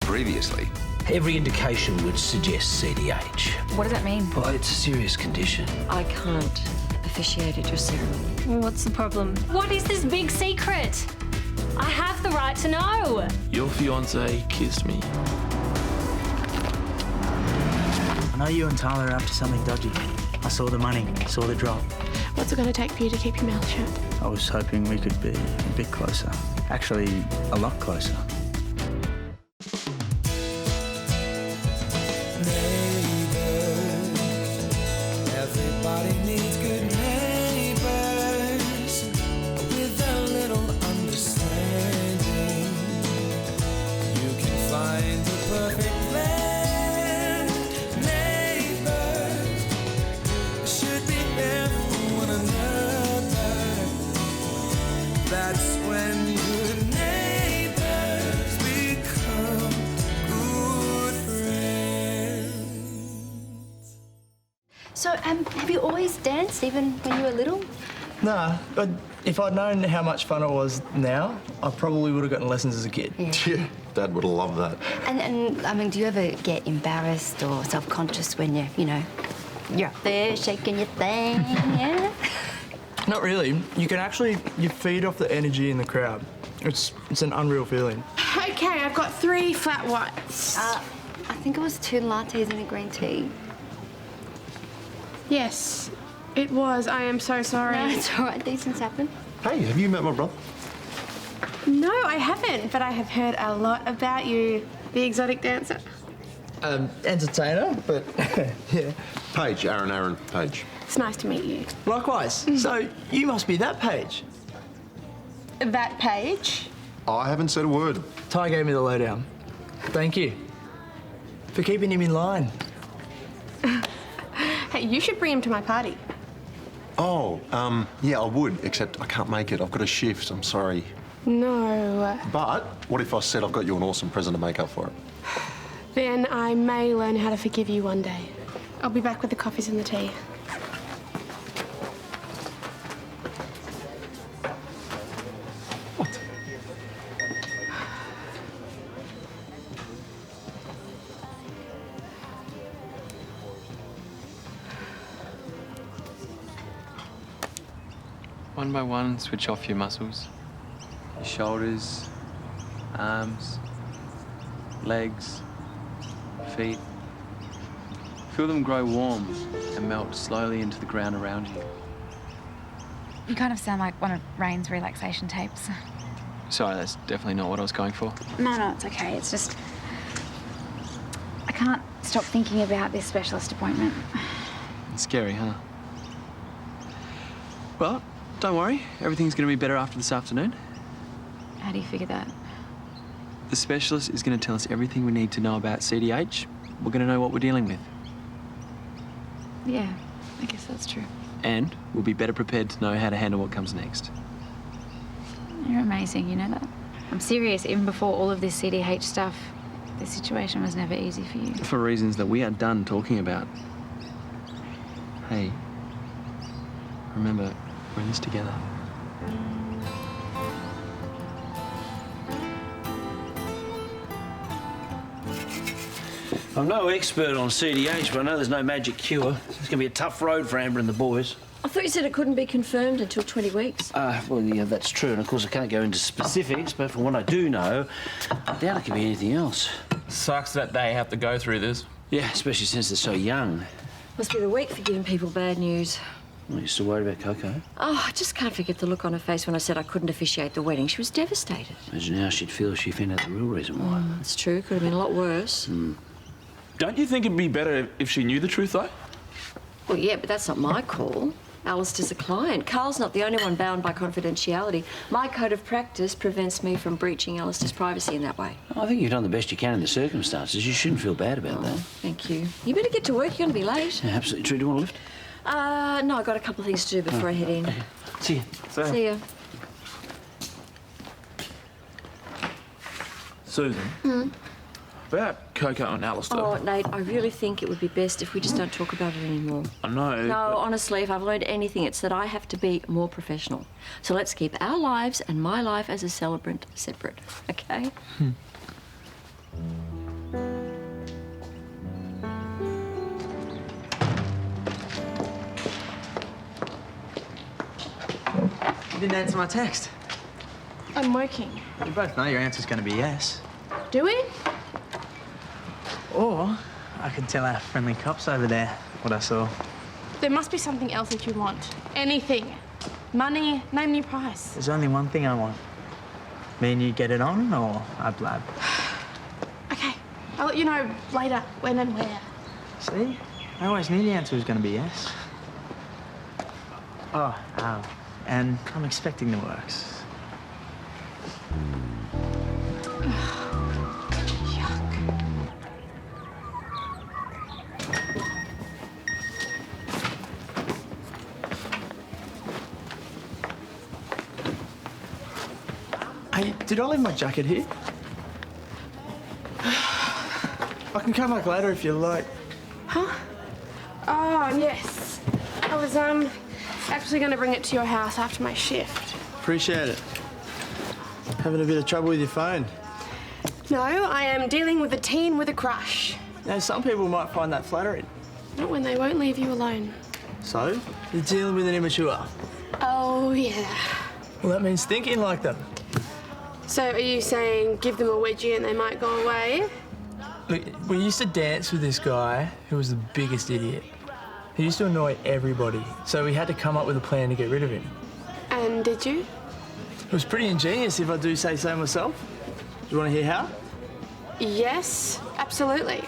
previously. Every indication would suggest CDH. What does that mean? Well, it's a serious condition. I can't officiate at your ceremony. What's the problem? What is this big secret? I have the right to know. Your fiancé kissed me. I know you and Tyler are up to something dodgy. I saw the money, saw the drop. What's it going to take for you to keep your mouth shut? I was hoping we could be a bit closer. Actually, a lot closer. Everybody needs good neighbours with a little understanding. You can find the perfect blend. Neighbours should be there for one another. That's when good neighbours become good friends. So, have you always danced, even when you were little? Nah, but if I'd known how much fun it was now, I probably would have gotten lessons as a kid. Yeah, Dad would have loved that. And I mean, do you ever get embarrassed or self-conscious when you're up there shaking your thing, yeah? Not really. You feed off the energy in the crowd. It's an unreal feeling. Okay, I've got 3 flat whites. I think it was 2 lattes and a green tea. Yes, it was. I am so sorry. No, it's all right. These things happen. Hey, have you met my brother? No, I haven't, but I have heard a lot about you, the exotic dancer. Entertainer, but yeah. Paige, Aaron, Paige. It's nice to meet you. Likewise. So you must be that Paige. That Paige? I haven't said a word. Ty gave me the lowdown. Thank you for keeping him in line. Hey, you should bring him to my party. Oh, yeah, I would, except I can't make it. I've got a shift, I'm sorry. No. But what if I said I've got you an awesome present to make up for it? Then I may learn how to forgive you one day. I'll be back with the coffees and the tea. What? One by one, switch off your muscles. Your shoulders, arms, legs, feet. Feel them grow warm and melt slowly into the ground around you. You kind of sound like one of Rain's relaxation tapes. Sorry, that's definitely not what I was going for. No, it's okay. It's just... I can't stop thinking about this specialist appointment. It's scary, huh? Well, don't worry. Everything's going to be better after this afternoon. How do you figure that? The specialist is going to tell us everything we need to know about CDH. We're going to know what we're dealing with. Yeah, I guess that's true. And we'll be better prepared to know how to handle what comes next. You're amazing, you know that? I'm serious, even before all of this CDH stuff, this situation was never easy for you. For reasons that we are done talking about. Hey, remember, we're in this together. I'm no expert on CDH, but I know there's no magic cure. It's going to be a tough road for Amber and the boys. I thought you said it couldn't be confirmed until 20 weeks. Well, yeah, that's true. And, of course, I can't go into specifics, but from what I do know, I doubt it could be anything else. Sucks that they have to go through this. Yeah, especially since they're so young. Must be the week for giving people bad news. Well, you're still worried about Coco? Oh, I just can't forget the look on her face when I said I couldn't officiate the wedding. She was devastated. Imagine how she'd feel if she found out the real reason why. It's true. Could have been a lot worse. Don't you think it'd be better if she knew the truth, though? Well, yeah, but that's not my call. Alistair's a client. Carl's not the only one bound by confidentiality. My code of practice prevents me from breaching Alistair's privacy in that way. I think you've done the best you can in the circumstances. You shouldn't feel bad about that. Thank you. You better get to work. You're going to be late. Yeah, absolutely true. Do you want a lift? No, I've got a couple of things to do before I head in. Okay. See you. See ya. Susan? About Coco and Alistair. Oh, Nate, I really think it would be best if we just don't talk about it anymore. I know. No, honestly, if I've learned anything, it's that I have to be more professional. So let's keep our lives and my life as a celebrant separate, okay? You didn't answer my text. I'm working. We both know your answer's going to be yes. Do we? Or I could tell our friendly cops over there what I saw. There must be something else that you want. Anything. Money, name your price. There's only one thing I want. Me and you get it on, or I blab. Okay, I'll let you know later when and where. See? I always knew the answer was going to be yes. Oh, and I'm expecting the works. Hey, did I leave my jacket here? I can come back later if you like. Huh? Oh, yes. I was, actually going to bring it to your house after my shift. Appreciate it. Having a bit of trouble with your phone. No, I am dealing with a teen with a crush. Now, some people might find that flattering. Not when they won't leave you alone. So, you're dealing with an immature. Oh, yeah. Well, that means thinking like them. So are you saying give them a wedgie and they might go away? Look, we used to dance with this guy who was the biggest idiot. He used to annoy everybody, so we had to come up with a plan to get rid of him. And did you? It was pretty ingenious, if I do say so myself. Do you want to hear how? Yes, absolutely.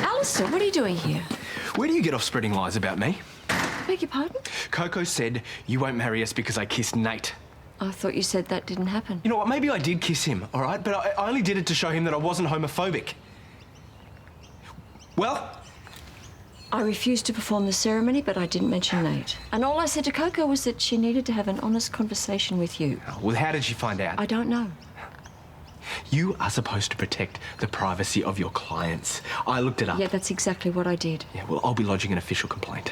Alistair, what are you doing here? Where do you get off spreading lies about me? Beg your pardon? Coco said you won't marry us because I kissed Nate. I thought you said that didn't happen. You know what, maybe I did kiss him, all right? But I only did it to show him that I wasn't homophobic. Well? I refused to perform the ceremony, but I didn't mention Nate. And all I said to Coco was that she needed to have an honest conversation with you. Oh, well, how did she find out? I don't know. You are supposed to protect the privacy of your clients. I looked it up. Yeah, that's exactly what I did. Yeah, well, I'll be lodging an official complaint.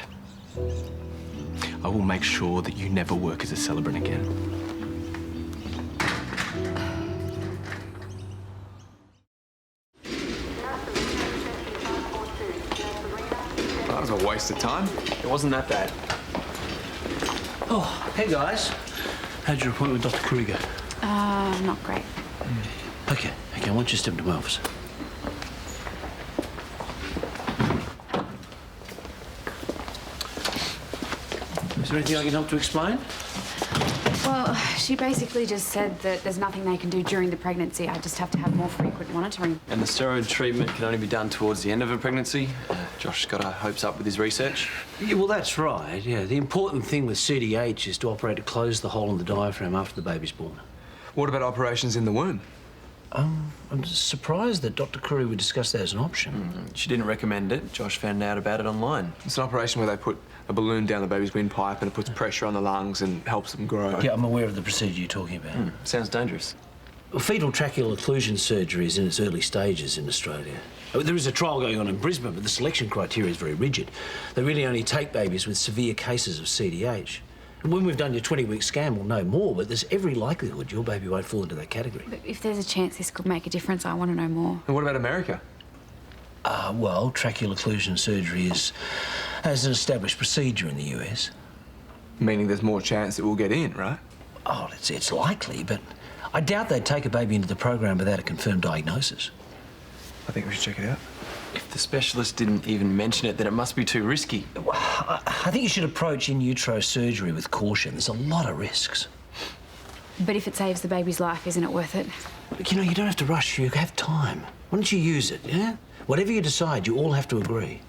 I will make sure that you never work as a celebrant again. That was a waste of time. It wasn't that bad. Oh, hey guys. How'd your appointment with Dr. Kruger? Not great. Okay, I want you to step into my office. Is there anything I can help to explain? Well, she basically just said that there's nothing they can do during the pregnancy. I just have to have more frequent monitoring. And the steroid treatment can only be done towards the end of a pregnancy. Josh's got our hopes up with his research. Yeah, well, that's right, yeah. The important thing with CDH is to operate to close the hole in the diaphragm after the baby's born. What about operations in the womb? I'm surprised that Dr. Curry would discuss that as an option. She didn't recommend it. Josh found out about it online. It's an operation where they put a balloon down the baby's windpipe and it puts pressure on the lungs and helps them grow. Yeah, I'm aware of the procedure you're talking about. Sounds dangerous. Well, fetal tracheal occlusion surgery is in its early stages in Australia. There is a trial going on in Brisbane, but the selection criteria is very rigid. They really only take babies with severe cases of CDH. And when we've done your 20-week scan, we'll know more, but there's every likelihood your baby won't fall into that category. But if there's a chance this could make a difference, I want to know more. And what about America? Well, tracheal occlusion surgery is an established procedure in the US. Meaning there's more chance that we'll get in, right? Oh, it's likely, but I doubt they'd take a baby into the program without a confirmed diagnosis. I think we should check it out. If the specialist didn't even mention it, then it must be too risky. Well, I think you should approach in utero surgery with caution. There's a lot of risks. But if it saves the baby's life, isn't it worth it? But, you know, you don't have to rush. You have time. Why don't you use it, yeah? Whatever you decide, you all have to agree.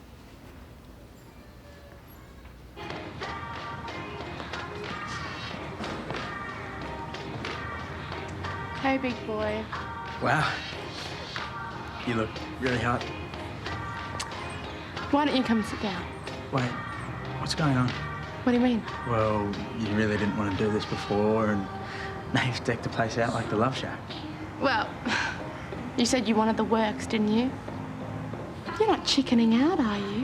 Hey, big boy. Wow. You look really hot. Why don't you come sit down? Wait, what's going on? What do you mean? Well, you really didn't want to do this before, and now you've decked the place out like the Love Shack. Well, you said you wanted the works, didn't you? You're not chickening out, are you?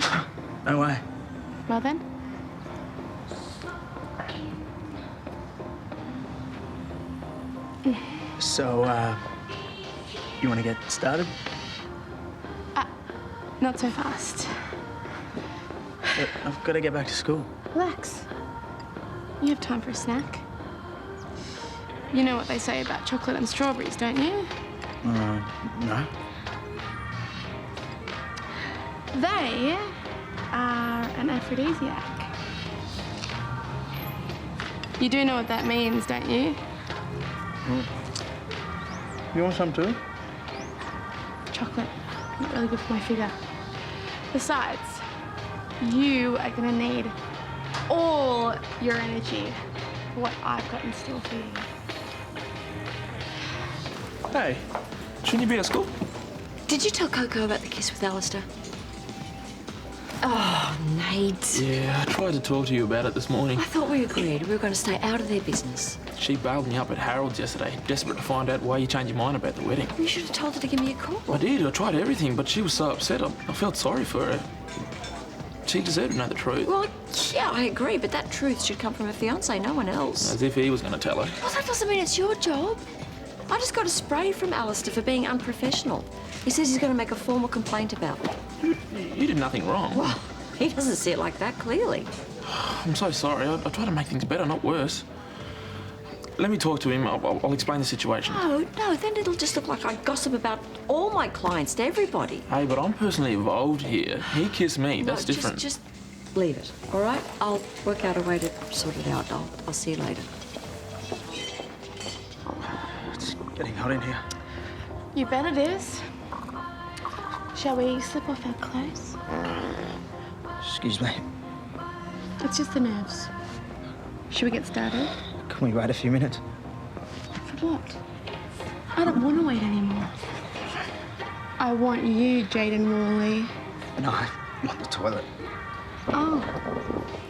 No way. Well then. So, you want to get started? Not so fast. Look, I've got to get back to school. Relax. You have time for a snack? You know what they say about chocolate and strawberries, don't you? No. They are an aphrodisiac. You do know what that means, don't you? You want some too? Chocolate. Not really good for my figure. Besides, you are gonna need all your energy for what I've got in store for you. Hey, shouldn't you be at school? Did you tell Coco about the kiss with Alistair? Oh, Nate. Yeah, I tried to talk to you about it this morning. I thought we agreed we were going to stay out of their business. She bailed me up at Harold's yesterday, desperate to find out why you changed your mind about the wedding. You should have told her to give me a call. I did. I tried everything, but she was so upset. I felt sorry for her. She deserved to know the truth. Well, yeah, I agree, but that truth should come from her fiancé, no one else. As if he was going to tell her. Well, that doesn't mean it's your job. I just got a spray from Alistair for being unprofessional. He says he's going to make a formal complaint about me. You did nothing wrong. Well, he doesn't see it like that, clearly. I'm so sorry. I try to make things better, not worse. Let me talk to him. I'll explain the situation. No, then it'll just look like I gossip about all my clients to everybody. Hey, but I'm personally involved here. He kissed me. That's different. Just leave it, all right? I'll work out a way to sort it out. I'll see you later. It's getting hot in here. You bet it is. Shall we slip off our clothes? Excuse me. It's just the nerves. Should we get started? Can we wait a few minutes? For what? I don't want to wait anymore. I want you, Jayden Morley. No, I want the toilet. Oh,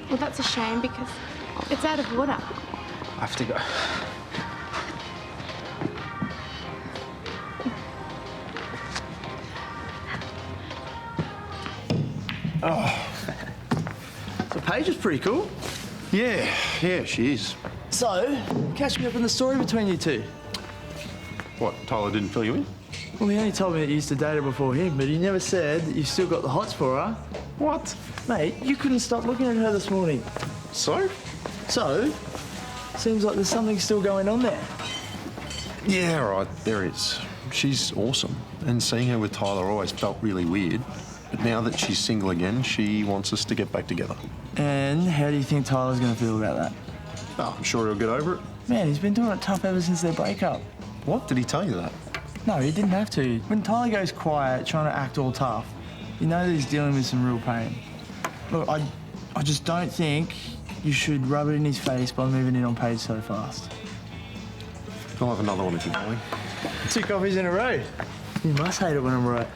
well, that's a shame because it's out of water. I have to go. Oh. So Paige is pretty cool. Yeah, she is. So, catch me up in the story between you two. What, Tyler didn't fill you in? Well, he only told me that you used to date her before him, but he never said that you've still got the hots for her. What? Mate, you couldn't stop looking at her this morning. So? So, seems like there's something still going on there. Yeah, right, there is. She's awesome. And seeing her with Tyler always felt really weird. But now that she's single again, she wants us to get back together. And how do you think Tyler's going to feel about that? Oh, I'm sure he'll get over it. Man, he's been doing it tough ever since their breakup. What? Did he tell you that? No, he didn't have to. When Tyler goes quiet, trying to act all tough, you know that he's dealing with some real pain. Look, I just don't think you should rub it in his face by moving in on Paige so fast. I'll have another one if you're going. 2 coffees in a row. You must hate it when I'm right.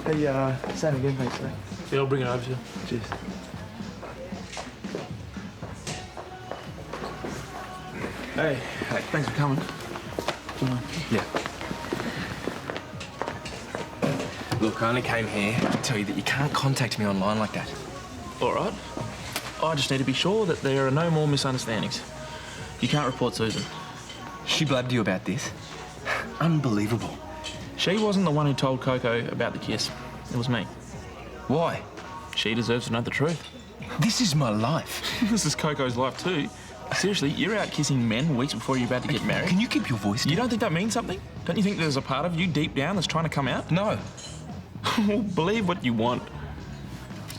Hey, same again, thanks, mate. Yeah, I'll bring it over to you. Cheers. Hey, thanks for coming. Yeah. Look, I only came here to tell you that you can't contact me online like that. All right. I just need to be sure that there are no more misunderstandings. You can't report Susan. She blabbed you about this? Unbelievable. She wasn't the one who told Coco about the kiss. It was me. Why? She deserves to know the truth. This is my life. This is Coco's life too. Seriously, you're out kissing men weeks before you're about to get married? Can you keep your voice down? You don't think that means something? Don't you think there's a part of you deep down that's trying to come out? No. Well, believe what you want.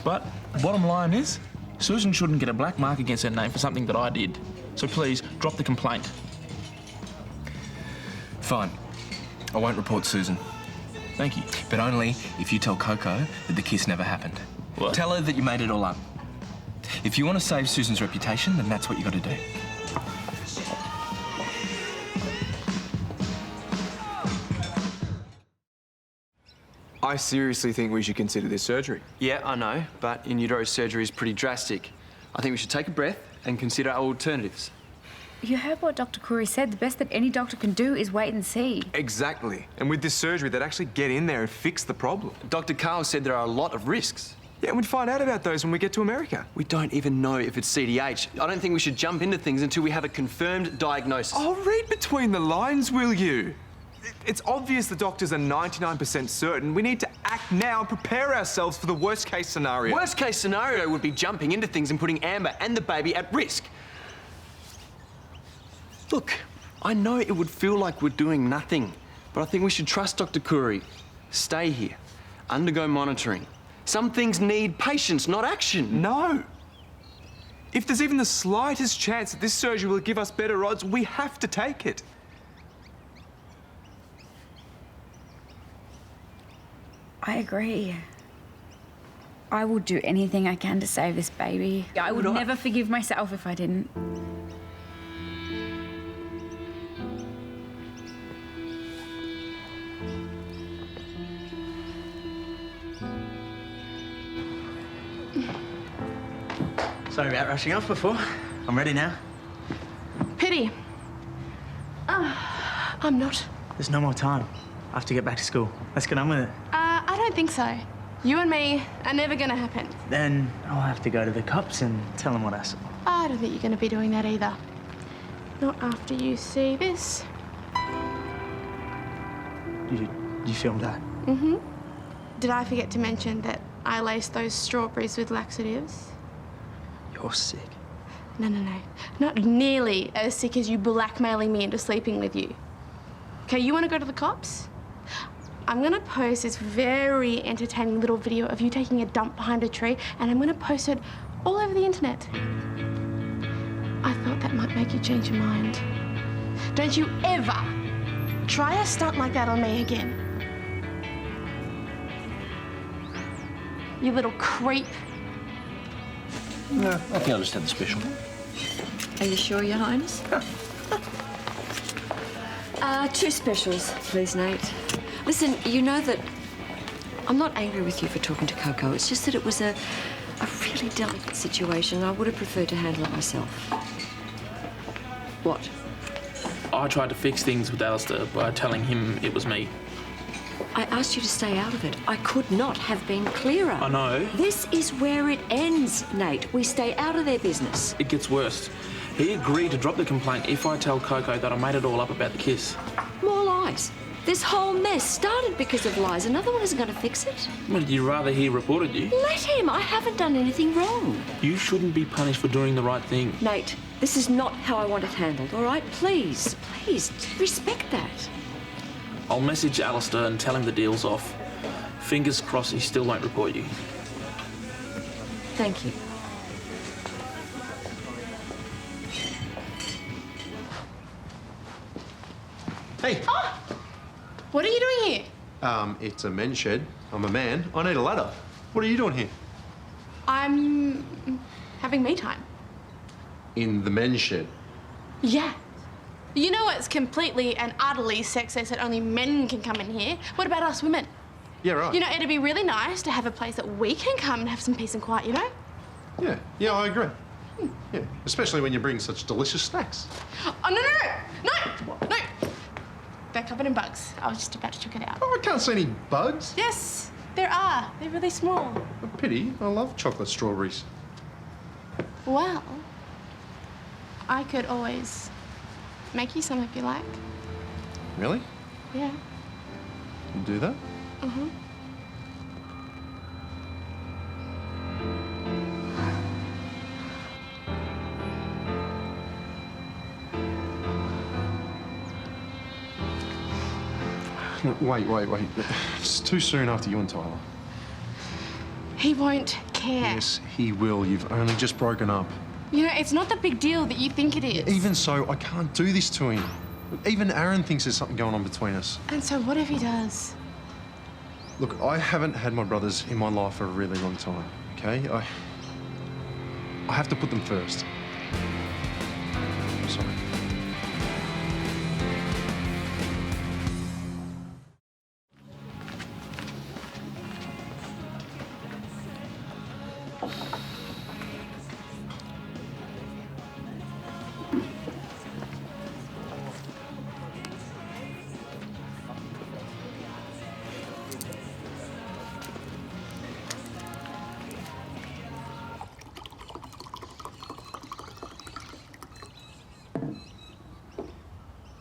But bottom line is, Susan shouldn't get a black mark against her name for something that I did. So please, drop the complaint. Fine. I won't report Susan. Thank you. But only if you tell Coco that the kiss never happened. What? Tell her that you made it all up. If you want to save Susan's reputation, then that's what you got to do. I seriously think we should consider this surgery. Yeah, I know, but in utero surgery is pretty drastic. I think we should take a breath and consider our alternatives. You heard what Dr. Khoury said. The best that any doctor can do is wait and see. Exactly. And with this surgery, they'd actually get in there and fix the problem. Dr. Carl said there are a lot of risks. Yeah, and we'd find out about those when we get to America. We don't even know if it's CDH. I don't think we should jump into things until we have a confirmed diagnosis. Oh, read between the lines, will you? It's obvious the doctors are 99% certain. We need to act now and prepare ourselves for the worst-case scenario. Worst-case scenario would be jumping into things and putting Amber and the baby at risk. Look, I know it would feel like we're doing nothing, but I think we should trust Dr. Curry. Stay here. Undergo monitoring. Some things need patience, not action. No. If there's even the slightest chance that this surgery will give us better odds, we have to take it. I agree. I will do anything I can to save this baby. I would never forgive myself if I didn't. Sorry about rushing off before. I'm ready now. Pity. I'm not. There's no more time. I have to get back to school. Let's get on with it. I don't think so. You and me are never gonna happen. Then I'll have to go to the cops and tell them what I saw. I don't think you're gonna be doing that either. Not after you see this. You filmed that? Mm-hmm. Did I forget to mention that I laced those strawberries with laxatives? You're sick. No. Not nearly as sick as you blackmailing me into sleeping with you. Okay, you want to go to the cops? I'm going to post this very entertaining little video of you taking a dump behind a tree, and I'm going to post it all over the internet. I thought that might make you change your mind. Don't you ever try a stunt like that on me again. You little creep. No, I can understand the special. Are you sure, Your Highness? 2 specials, please, Nate. Listen, you know that I'm not angry with you for talking to Coco. It's just that it was a really delicate situation. I would have preferred to handle it myself. What? I tried to fix things with Alistair by telling him it was me. I asked you to stay out of it. I could not have been clearer. I know. This is where it ends, Nate. We stay out of their business. It gets worse. He agreed to drop the complaint if I tell Coco that I made it all up about the kiss. More lies. This whole mess started because of lies. Another one isn't going to fix it. Would you rather he reported you? Let him. I haven't done anything wrong. You shouldn't be punished for doing the right thing. Nate, this is not how I want it handled, all right? Please, respect that. I'll message Alistair and tell him the deal's off. Fingers crossed he still won't report you. Thank you. Hey. Oh! What are you doing here? It's a men's shed. I'm a man. I need a ladder. What are you doing here? I'm having me time. In the men's shed? Yeah. You know it's completely and utterly sexist that only men can come in here. What about us women? Yeah, right. You know, it'd be really nice to have a place that we can come and have some peace and quiet, you know? Yeah, I agree. Yeah, especially when you bring such delicious snacks. Oh, no! They're covered in bugs. I was just about to check it out. Oh, I can't see any bugs. Yes, there are. They're really small. A pity. I love chocolate strawberries. Well, I could always make you some if you like. Really? Yeah. You do that? Mm-hmm. No, wait. It's too soon after you and Tyler. He won't care. Yes, he will. You've only just broken up. You know, it's not the big deal that you think it is. Even so, I can't do this to him. Even Aaron thinks there's something going on between us. And so what if he does? Look, I haven't had my brothers in my life for a really long time, okay? I have to put them first. I'm sorry.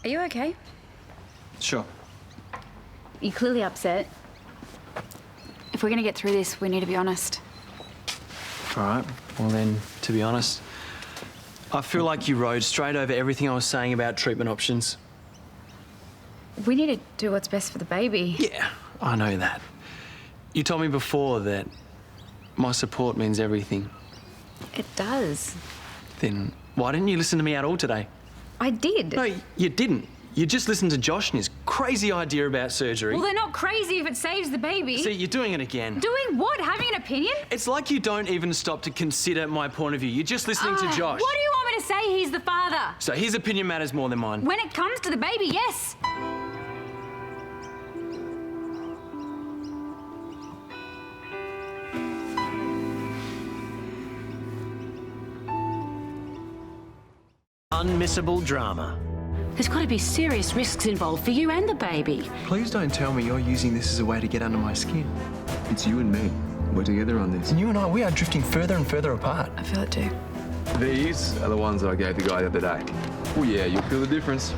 Are you okay? Sure. you're clearly upset. If we're going to get through this, we need to be honest. All right, well then, to be honest, I feel like you rode straight over everything I was saying about treatment options. We need to do what's best for the baby. Yeah, I know that. You told me before that my support means everything. It does. Then why didn't you listen to me at all today? I did. No, you didn't. You just listened to Josh and his crazy idea about surgery. Well, they're not crazy if it saves the baby. See, you're doing it again. Doing what? Having an opinion? It's like you don't even stop to consider my point of view. You're just listening to Josh. What do you want me to say? He's the father. So his opinion matters more than mine. When it comes to the baby, yes. Unmissable drama. There's got to be serious risks involved for you and the baby. Please don't tell me you're using this as a way to get under my skin. It's you and me. We're together on this. And you and I, we are drifting further and further apart. I feel it too. These are the ones that I gave the guy the other day. Oh yeah, you'll feel the difference.